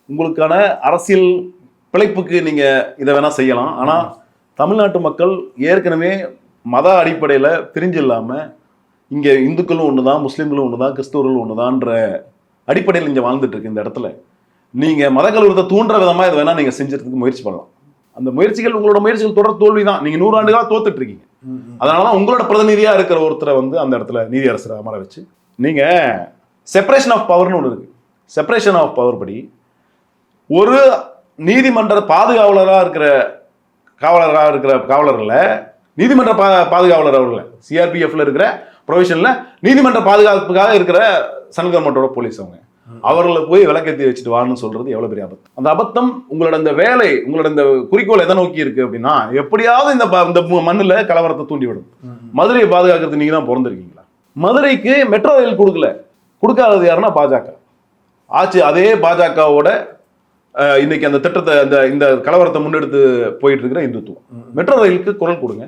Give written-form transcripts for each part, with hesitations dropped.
உங்களுக்கான அரசியல் பிழைப்புக்கு நீங்க இதை வேணா செய்யலாம். ஆனா தமிழ்நாட்டு மக்கள் ஏற்கனவே மத அடிப்படையில பிரிஞ்சு இல்லாம இங்க இந்துக்களும் ஒண்ணுதான், முஸ்லிம்களும் ஒண்ணுதான், கிறிஸ்தவர்களும் ஒண்ணுதான்ற அடிப்படையில் இங்க வாழ்ந்துட்டு இருக்கு. இந்த இடத்துல நீங்க மத கலவரத்தை தூண்டுற விதமா இதை வேணா நீங்க செஞ்சதுக்கு முயற்சி பண்ணலாம். அந்த முயற்சிகள், உங்களோட முயற்சிகள் தொடர் தோல்விதான். நீங்க 100 ஆண்டுகளா தோத்துட்டு இருக்கீங்க. அதனாலதான் உங்களோட பிரதிநிதியா இருக்கிற ஒருத்தரை வந்து அந்த இடத்துல நீதியரசரை அமர வச்சு நீங்க செப்பரேஷன் ஆஃப் பவர்னு ஒன்று இருக்கு. செப்பரேஷன் ஆஃப் பவர் படி ஒரு நீதிமன்ற பாதுகாவலராக இருக்கிற காவலர்ல நீதிமன்ற பாதுகாவலர் அவர்கள சிஆர்பிஎஃப்ல இருக்கிற ப்ரொவிஷன்ல நீதிமன்ற பாதுகாப்புக்காக இருக்கிற சென்ட்ரல் கவர்மெண்டோட போலீஸ் அவர்களை போய் விளக்கேற்றி வச்சுட்டு வான்னு சொல்றது எவ்வளவு பெரிய அபத்தம். அந்த அபத்தம் உங்களோட இந்த வேலை, உங்களோட இந்த குறிக்கோள் எதை நோக்கி இருக்கு அப்படின்னா, எப்படியாவது இந்த மண்ணுல கலவரத்தை தூண்டி விடும். மதுரையை பாதுகாக்கிறது நீங்க தான் பிறந்திருக்கீங்களா? மதுரைக்கு மெட்ரோ ரயில் கொடுக்காதது யாருன்னா பாஜக ஆச்சு. அதே பாஜகவோட இன்னைக்கு அந்த திட்டத்தை இந்த கலவரத்தை முன்னெடுத்து போயிட்டு இருக்கிற இந்துத்துவம். மெட்ரோ ரயிலுக்கு குரல் கொடுங்க.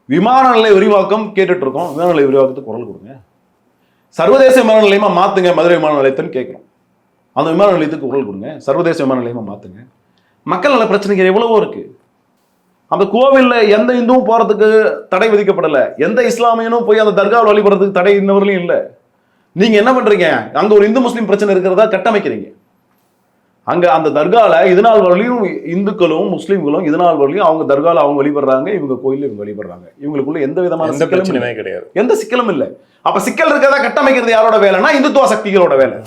விமான நிலைய விரிவாக்கம் கேட்டுட்டு இருக்கோம், விமான நிலைய விரிவாக்கத்துக்கு குரல் கொடுங்க. சர்வதேச விமான நிலையமா மாத்துங்க மதுரை விமான நிலையத்தைன்னு கேட்கிறோம். அந்த விமான நிலையத்துக்கு குரல் கொடுங்க, சர்வதேச விமான நிலையமா மாத்துங்க. மக்கள் நல பிரச்சனைகள் எவ்வளவோ இருக்கு. அந்த கோவில்ல எந்த இந்துவும் போறதுக்கு தடை விதிக்கப்படலை, எந்த இஸ்லாமியனும் போய் அந்த தர்காவில் வழிபடுறதுக்கு தடை இன்னவரையும் இல்லை. நீங்க என்ன பண்றீங்க, அங்க ஒரு இந்து முஸ்லீம் பிரச்சனை இருக்கிறதா கட்டமைக்கிறீங்க. அங்க அந்த தர்கால இதனால் வரலையும் இந்துக்களும் முஸ்லீம்களும் இதனால் வரலையும் அவங்க தர்கால அவங்க வழிபடுறாங்க, இவங்க கோயில இவங்க வழிபடுறாங்க. இவங்களுக்குள்ள எந்த விதமான சிக்கலுமே கிடையாது, எந்த சிக்கலும் இல்லை. அப்ப சிக்கல் இருக்கிறதா கட்டமைக்கிறது யாரோட வேலைன்னா இந்துத்துவ சக்திகளோட வேலை.